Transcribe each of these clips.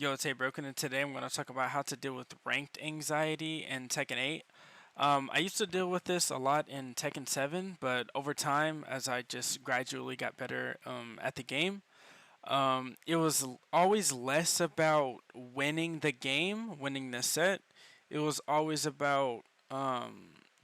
Yo, it's HeyBroken, and today I'm going to talk about how to deal with ranked anxiety in Tekken 8. I used to deal with this a lot in Tekken 7, but over time, as I just gradually got better at the game, it was always less about winning the game, winning the set. It was always about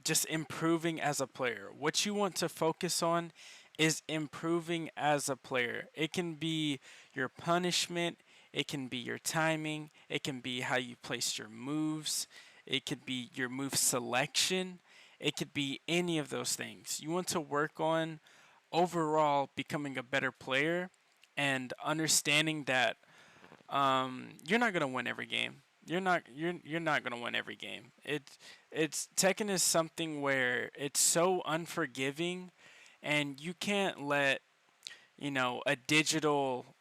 just improving as a player. What you want to focus on is improving as a player. It can be your punishment, it can be your timing, it can be how you place your moves, it could be your move selection, it could be any of those things. You want to work on overall becoming a better player and understanding that you're not gonna win every game. You're not gonna win every game. It's Tekken is something where it's so unforgiving, and you can't let a digital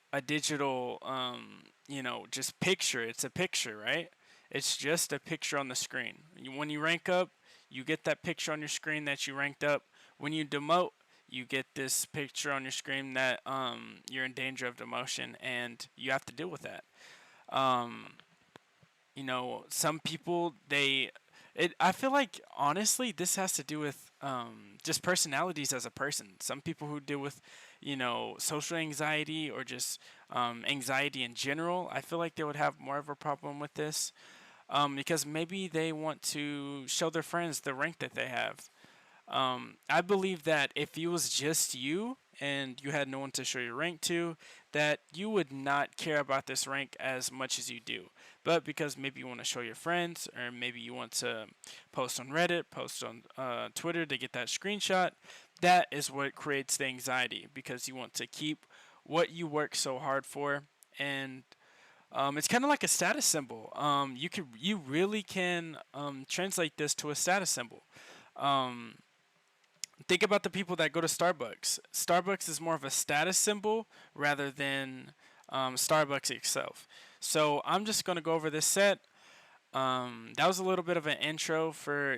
just picture. It's a picture, right? It's just a picture on the screen. When you rank up, you get that picture on your screen that you ranked up. When you demote, you get this picture on your screen that you're in danger of demotion, and you have to deal with that. Um, some people I feel like honestly this has to do with just personalities as a person. Some people who deal with social anxiety or just anxiety in general, I feel like they would have more of a problem with this because maybe they want to show their friends the rank that they have. I believe that if it was just you and you had no one to show your rank to, that you would not care about this rank as much as you do. But because maybe you want to show your friends, or maybe you want to post on Reddit, post on Twitter to get that screenshot, that is what creates the anxiety because you want to keep what you work so hard for. And it's kind of like a status symbol. You really can translate this to a status symbol. Um, think about the people that go to Starbucks. Starbucks is more of a status symbol rather than Starbucks itself. So I'm just going to go over this set. That was a little bit of an intro for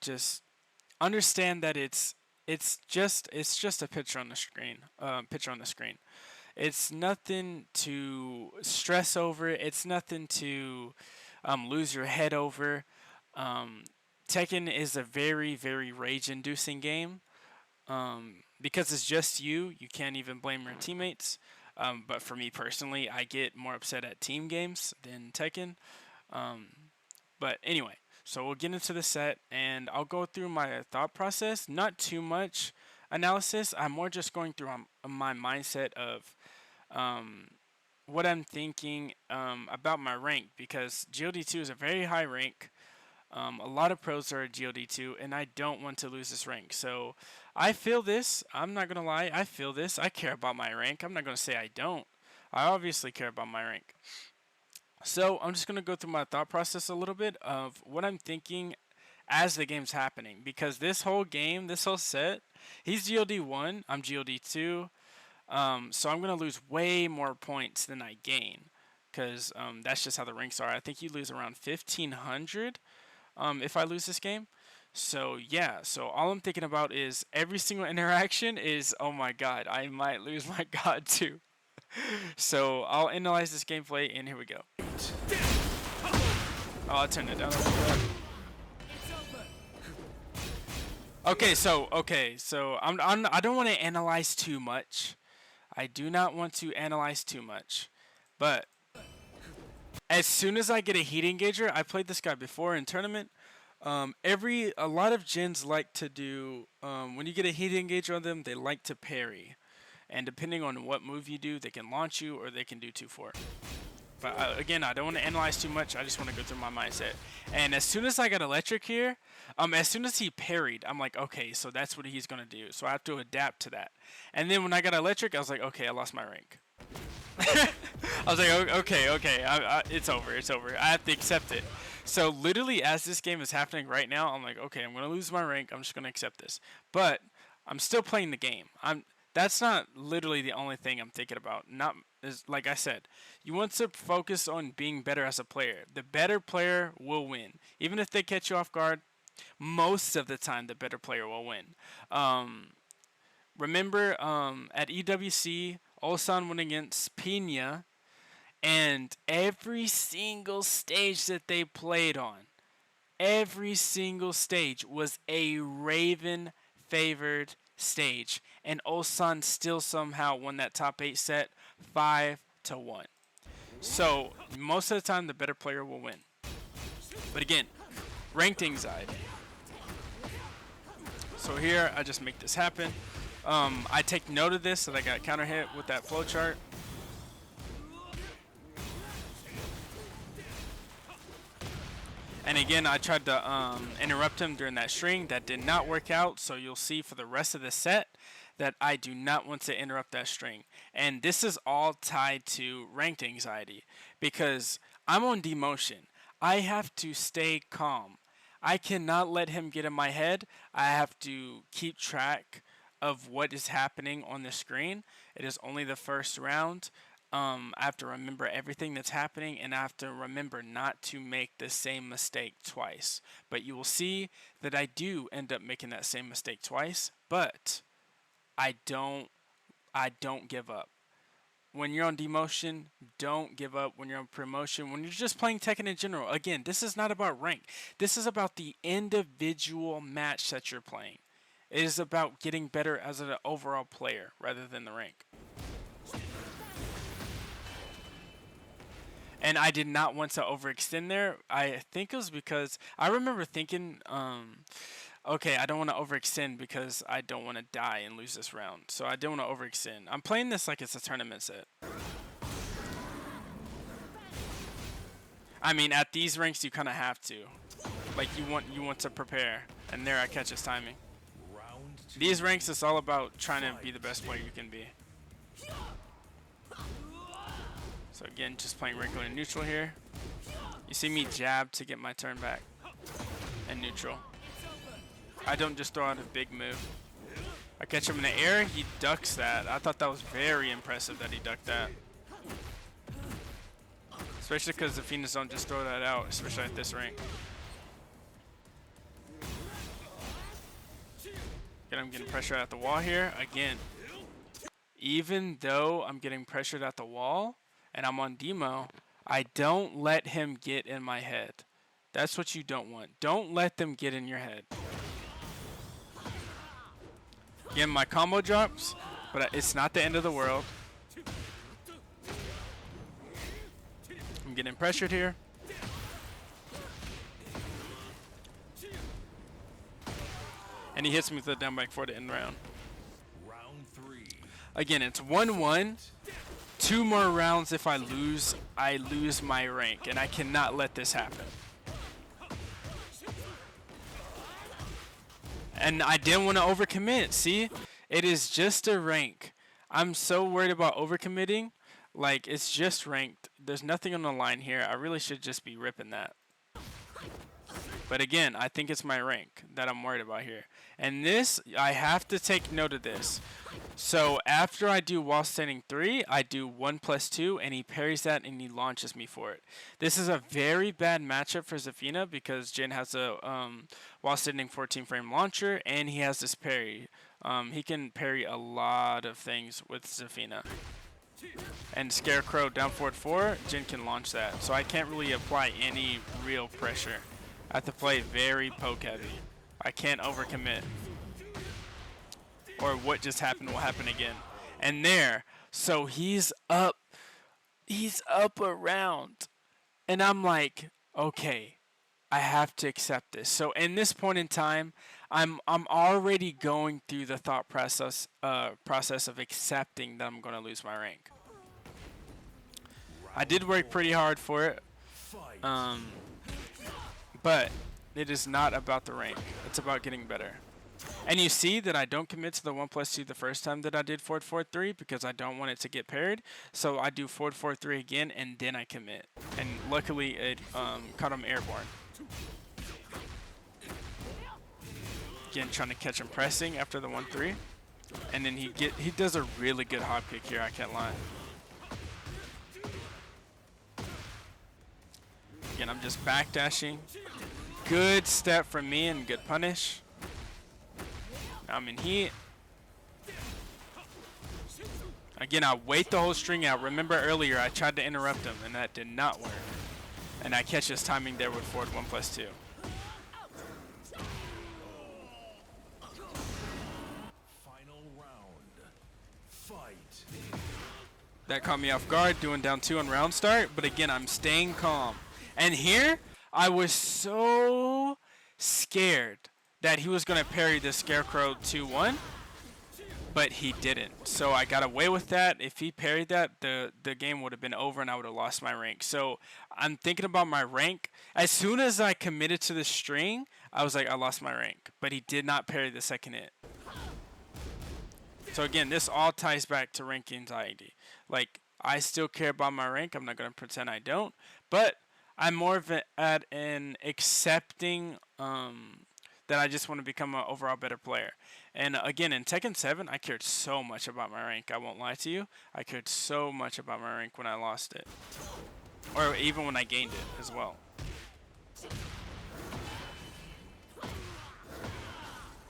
just understand that it's just a picture on the screen. Picture on the screen. It's nothing to stress over. It's nothing to lose your head over. Um, Tekken is a very, very rage-inducing game. Because it's just you. You can't even blame your teammates. But for me personally, I get more upset at team games than Tekken. But anyway, so we'll get into the set, and I'll go through my thought process. Not too much analysis. I'm more just going through my mindset of what I'm thinking about my rank, because GLD2 is a very high rank. A lot of pros are at GLD2, and I don't want to lose this rank. So I feel this. I'm not going to lie. I feel this. I care about my rank. I'm not going to say I don't. I obviously care about my rank. So I'm just going to go through my thought process a little bit of what I'm thinking as the game's happening. Because this whole game, this whole set, he's GLD1, I'm GLD2. So I'm going to lose way more points than I gain. Because that's just how the ranks are. I think you lose around 1,500 if I lose this game. So yeah, so all I'm thinking about is every single interaction is, oh my god, I might lose my god too. So I'll analyze this gameplay, and here we go. Oh, I'll turn it down. Okay, so I don't want to analyze too much. I do not want to analyze too much, but as soon as I get a heat engager, I played this guy before in tournament. A lot of gens like to do when you get a heat engager on them, they like to parry, and depending on what move you do, they can launch you or they can do 2-4. But again, I don't want to analyze too much. I just want to go through my mindset. And as soon as I got electric here, as soon as he parried, I'm like, okay, so that's what he's gonna do. So I have to adapt to that. And then when I got electric, I was like, okay, I lost my rank. I was like, okay, it's over, it's over. I have to accept it. So literally, as this game is happening right now, I'm like, okay, I'm gonna lose my rank. I'm just gonna accept this. But I'm still playing the game. That's not literally the only thing I'm thinking about. Not is like I said, you want to focus on being better as a player. The better player will win, even if they catch you off guard. Most of the time, the better player will win. Remember, at EWC, Ulsan went against Pina, And every single stage that they played on, every single stage was a Raven favored stage. And Ulsan still somehow won that top 8 set 5-1. So most of the time the better player will win. But again, ranked anxiety. So here I just make this happen. I take note of this that I got counter hit with that flowchart. And again, I tried to interrupt him during that string. That did not work out. So you'll see for the rest of the set that I do not want to interrupt that string. And this is all tied to ranked anxiety because I'm on demotion. I have to stay calm. I cannot let him get in my head. I have to keep track of what is happening on the screen. It is only the first round. I have to remember everything that's happening, and I have to remember not to make the same mistake twice. But you will see that I do end up making that same mistake twice, but I don't give up. When you're on demotion, don't give up. When you're on promotion, when you're just playing Tekken in general, again, this is not about rank. This is about the individual match that you're playing. It is about getting better as an overall player rather than the rank. And I did not want to overextend there. I think it was because I remember thinking, okay, I don't want to overextend because I don't want to die and lose this round. So I didn't want to overextend. I'm playing this like it's a tournament set. I mean, at these ranks, you kind of have to. Like, you want to prepare. And there I catch his timing. These ranks, it's all about trying to be the best player you can be. So again, just playing regular and neutral here. You see me jab to get my turn back. And neutral. I don't just throw out a big move. I catch him in the air, he ducks that. I thought that was very impressive that he ducked that. Especially because the Phoenix don't just throw that out, especially at this rank. Again, I'm getting pressure at the wall here. Again, even though I'm getting pressured at the wall and I'm on demo, I don't let him get in my head. That's what you don't want. Don't let them get in your head. Again, my combo drops, but it's not the end of the world. I'm getting pressured here. And he hits me with the down back for the end round. Again, it's 1-1. 2 more rounds if I lose my rank, and I cannot let this happen. And I didn't want to overcommit. See, it is just a rank. I'm so worried about overcommitting. Like, it's just ranked. There's nothing on the line here. I really should just be ripping that. But again, I think it's my rank that I'm worried about here. And this, I have to take note of this. So after I do wall standing 3, I do 1+2, and he parries that and he launches me for it. This is a very bad matchup for Zafina because Jin has a wall standing 14 frame launcher, and he has this parry. He can parry a lot of things with Zafina. And Scarecrow down forward 4, Jin can launch that. So I can't really apply any real pressure. I have to play very poke heavy. I can't overcommit. Or what just happened will happen again. And there, so he's up a round. And I'm like, okay, I have to accept this. So in this point in time, I'm already going through the thought process of accepting that I'm going to lose my rank. I did work pretty hard for it. But it is not about the rank. It's about getting better. And you see that I don't commit to the 1+2 the first time that I did forward 4-3 because I don't want it to get parried. So I do forward 4-3 again, and then I commit. And luckily it caught him airborne. Again, trying to catch him pressing after the 1-3. And then he does a really good hop kick here, I can't lie. Again, I'm just backdashing. Good step from me and good punish. Now I'm in heat. Again, I wait the whole string out. Remember earlier I tried to interrupt him and that did not work. And I catch his timing there with forward 1+2. Final round. Fight. That caught me off guard, doing down 2 on round start. But again, I'm staying calm. And here, I was so scared that he was going to parry the Scarecrow 2-1. But he didn't. So I got away with that. If he parried that, the game would have been over and I would have lost my rank. So I'm thinking about my rank. As soon as I committed to the string, I was like, I lost my rank. But he did not parry the second hit. So again, this all ties back to rank anxiety. Like, I still care about my rank. I'm not going to pretend I don't. But I'm more of at an accepting that I just want to become an overall better player. And again, in Tekken 7, I cared so much about my rank. I won't lie to you. I cared so much about my rank when I lost it. Or even when I gained it as well.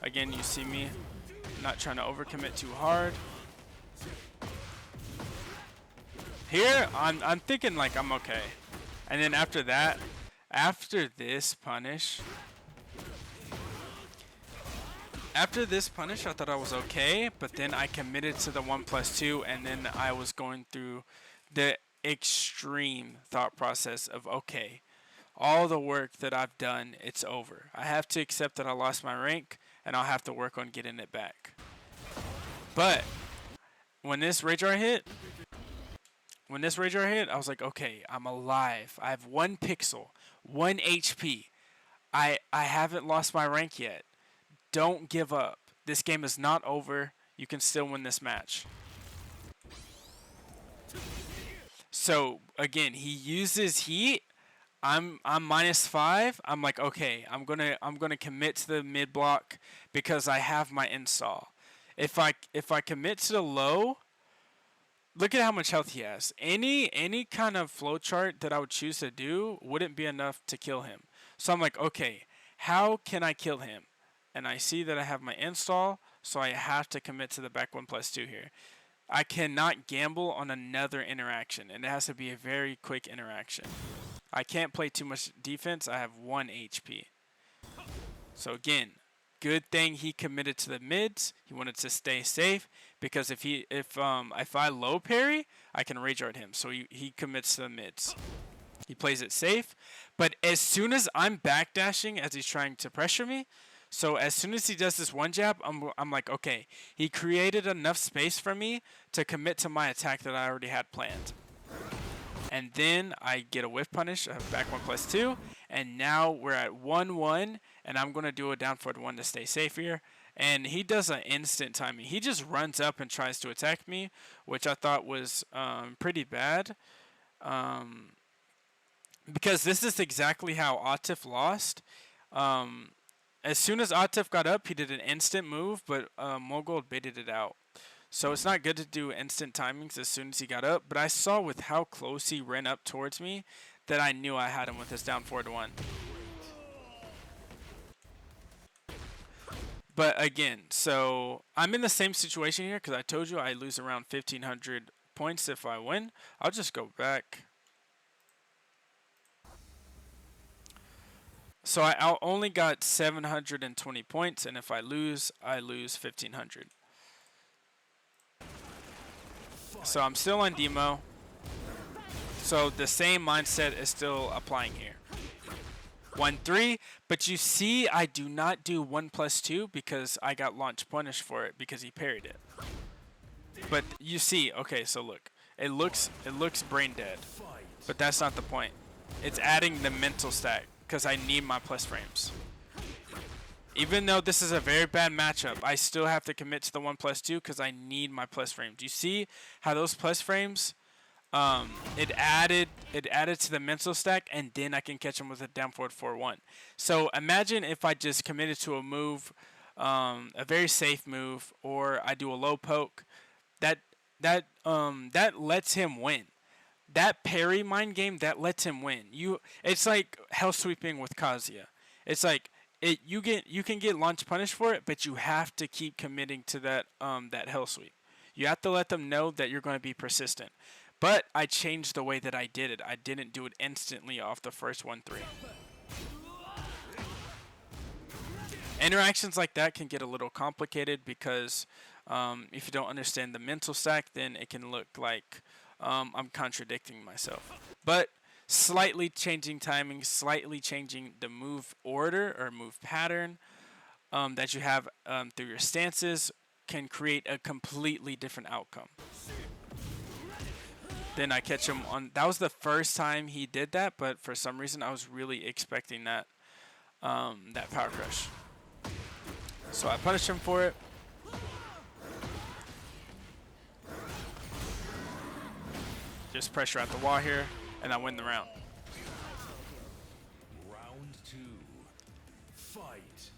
Again, you see me not trying to overcommit too hard. Here, I'm thinking like I'm okay. And then after that, after this punish, I thought I was okay, but then I committed to the 1+2, and then I was going through the extreme thought process of, okay, all the work that I've done, it's over. I have to accept that I lost my rank, and I'll have to work on getting it back. But when this Rage Art hit, I was like, okay, I'm alive. I have 1 pixel, 1 HP. I haven't lost my rank yet. Don't give up. This game is not over. You can still win this match. So again, he uses heat. I'm -5. I'm like, okay, I'm gonna commit to the mid block because I have my install. If I commit to the low, look at how much health he has. Any kind of flowchart that I would choose to do wouldn't be enough to kill him. So I'm like, okay, how can I kill him? And I see that I have my install, so I have to commit to the back 1+2 here. I cannot gamble on another interaction, and it has to be a very quick interaction. I can't play too much defense. I have 1 HP. So again, good thing he committed to the mids. He wanted to stay safe because if I low parry, I can Rage Art him. So he commits to the mids. He plays it safe, but as soon as I'm backdashing as he's trying to pressure me, so as soon as he does this one jab, I'm like, okay, he created enough space for me to commit to my attack that I already had planned. And then I get a whiff punish, back 1+2, and now we're at 1-1, and I'm going to do a down forward 1 to stay safe here. And he does an instant timing. He just runs up and tries to attack me, which I thought was pretty bad. Because this is exactly how Atif lost. As soon as Atif got up, he did an instant move, but Mogul baited it out. So it's not good to do instant timings as soon as he got up, but I saw with how close he ran up towards me that I knew I had him with his down forward 1. But again, so I'm in the same situation here because I told you I lose around 1,500 points if I win. I'll just go back. So I only got 720 points, and if I lose 1,500. So I'm still on demo. So the same mindset is still applying here. 1-3, but you see I do not do 1+2 because I got launch punish for it because he parried it. But you see, okay, so look. It looks brain dead. But that's not the point. It's adding the mental stack because I need my plus frames. Even though this is a very bad matchup, I still have to commit to the 1+2 because I need my plus frames. Do you see how those plus frames, it added to the mental stack, and then I can catch him with a down forward 4-1. So imagine if I just committed to a move, a very safe move, or I do a low poke, that lets him win. That parry mind game, that lets him win. It's like hell sweeping with Kazuya. It's like you can get launch punish for it, but you have to keep committing to that hell sweep. You have to let them know that you're going to be persistent. But I changed the way that I did it. I didn't do it instantly off the first 1-3. Interactions like that can get a little complicated because if you don't understand the mental stack, then it can look like I'm contradicting myself. But slightly changing timing, slightly changing the move order or move pattern that you have through your stances can create a completely different outcome. Then I catch him on. That was the first time he did that, but for some reason I was really expecting that power crush. So I punish him for it. Just pressure at the wall here, and I win the round. Round 2. Fight.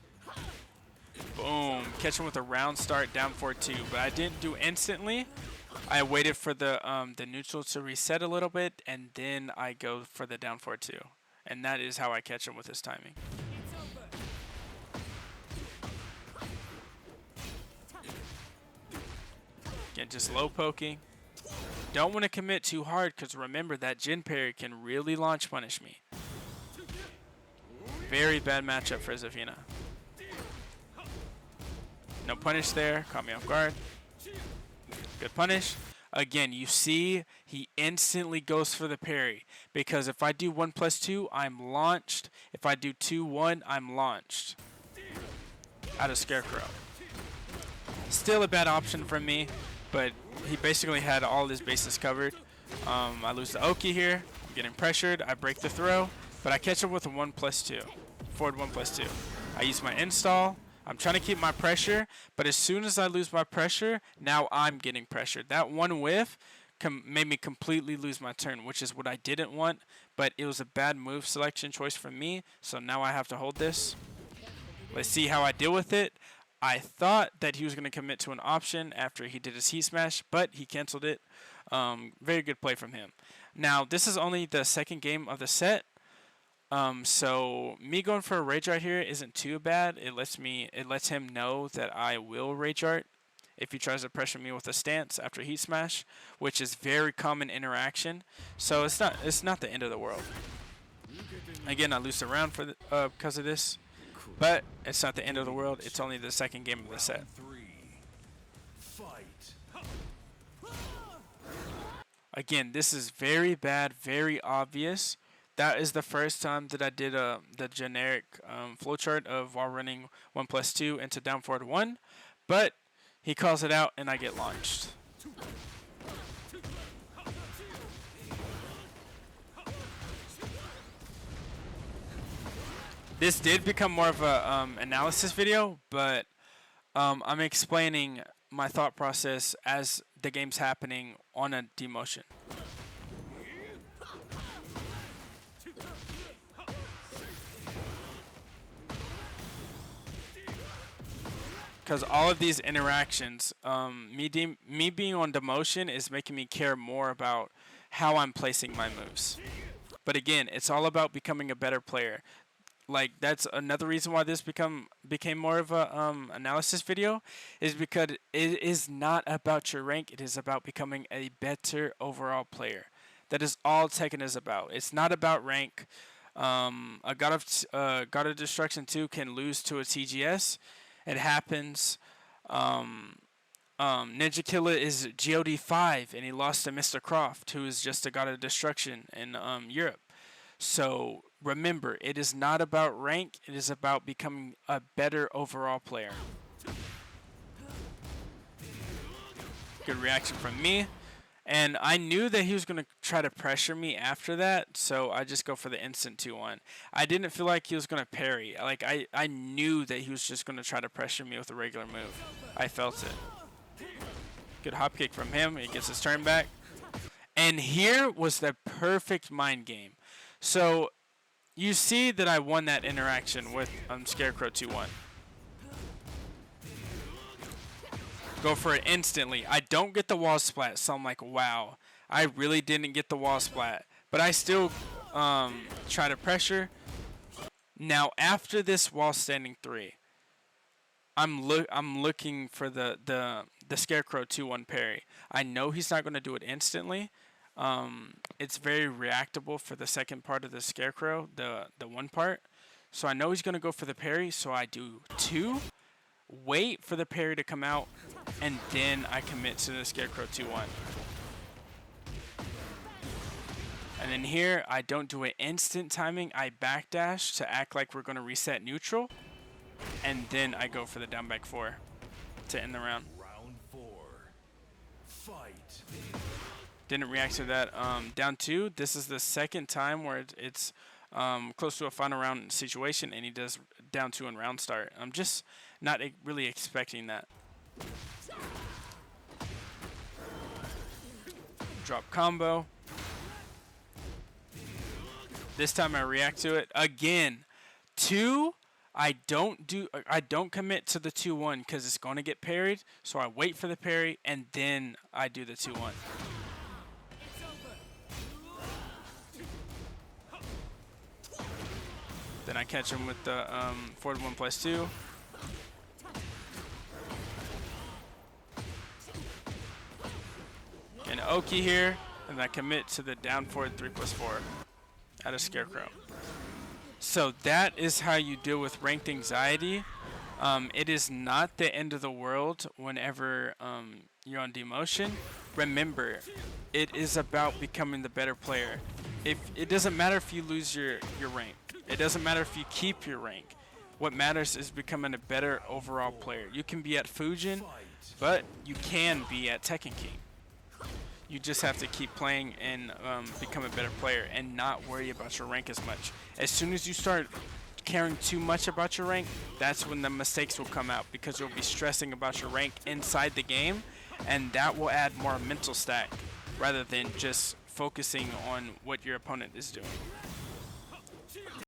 Boom. Catch him with a round start, down 4-2. But I didn't do instantly. I waited for the neutral to reset a little bit, and then I go for the down 4-2. And that is how I catch him with his timing. Again, just low poking. Don't want to commit too hard because remember that Jin parry can really launch punish me. Very bad matchup for Zafina. No punish there. Caught me off guard. Good punish. Again, you see he instantly goes for the parry because if I do 1+2, I'm launched. If I do 2-1, I'm launched. Out of Scarecrow. Still a bad option from me, but he basically had all his bases covered. I lose the Oki here. I'm getting pressured. I break the throw, but I catch him with a 1+2. Forward 1+2. I use my install. I'm trying to keep my pressure, but as soon as I lose my pressure, now I'm getting pressured. That one whiff made me completely lose my turn, which is what I didn't want, but it was a bad move selection choice from me, so now I have to hold this. Let's see how I deal with it. I thought that he was going to commit to an option after he did his heat smash, but he canceled it. Very good play from him. Now, this is only the second game of the set. So me going for a rage art here isn't too bad. It lets him know that I will rage art if he tries to pressure me with a stance after heat smash, which is very common interaction. So it's not the end of the world. Again, I lose the round for because of this, but it's not the end of the world. It's only the second game of the set. Again, this is very bad, very obvious. That is the first time that I did the generic flowchart of while running 1+2 into down forward 1, but he calls it out and I get launched. This did become more of a analysis video, but I'm explaining my thought process as the game's happening on a demotion. Because all of these interactions, me being on demotion is making me care more about how I'm placing my moves. But again, it's all about becoming a better player. Like, that's another reason why this became more of a analysis video, is because it is not about your rank. It is about becoming a better overall player. That is all Tekken is about. It's not about rank. A God of Destruction 2 can lose to a TGS. It happens. Ninja Killer is GOD 5, and he lost to Mr. Croft, who is just a God of Destruction in Europe. So remember, it is not about rank. It is about becoming a better overall player. Good reaction from me. And I knew that he was going to try to pressure me after that, so I just go for the instant 2-1. I didn't feel like he was going to parry. Like, I knew that he was just going to try to pressure me with a regular move. I felt it. Good hop kick from him. He gets his turn back. And here was the perfect mind game. So you see that I won that interaction with Scarecrow 2-1. Go for it instantly. I don't get the wall splat, so I'm like, wow, I really didn't get the wall splat. But I still try to pressure. Now, after this wall standing 3, I'm looking for the the Scarecrow 2-1 parry. I know he's not going to do it instantly. It's very reactable for the second part of the Scarecrow, the one part. So I know he's going to go for the parry, so I do 2, wait for the parry to come out, and then I commit to the Scarecrow 2-1. And then here, I don't do an instant timing. I backdash to act like we're going to reset neutral. And then I go for the down back 4 to end the round. Round 4. Fight. Didn't react to that. Down 2, this is the second time where it's close to a final round situation, and he does down 2 in round start. I'm just not really expecting that. Drop combo. This time I react to it again. 2, I don't commit to the 2-1 because it's going to get parried. So I wait for the parry and then I do the 2-1. Then I catch him with the forward 1+2. And Oki here, and I commit to the down forward 3+4 out of Scarecrow. So that is how you deal with ranked anxiety. It is not the end of the world whenever you're on demotion. Remember, it is about becoming the better player. It doesn't matter if you lose your rank. It doesn't matter if you keep your rank. What matters is becoming a better overall player. You can be at Fujin, but you can be at Tekken King. You just have to keep playing and become a better player and not worry about your rank as much. As soon as you start caring too much about your rank, that's when the mistakes will come out, because you'll be stressing about your rank inside the game, and that will add more mental stack rather than just focusing on what your opponent is doing.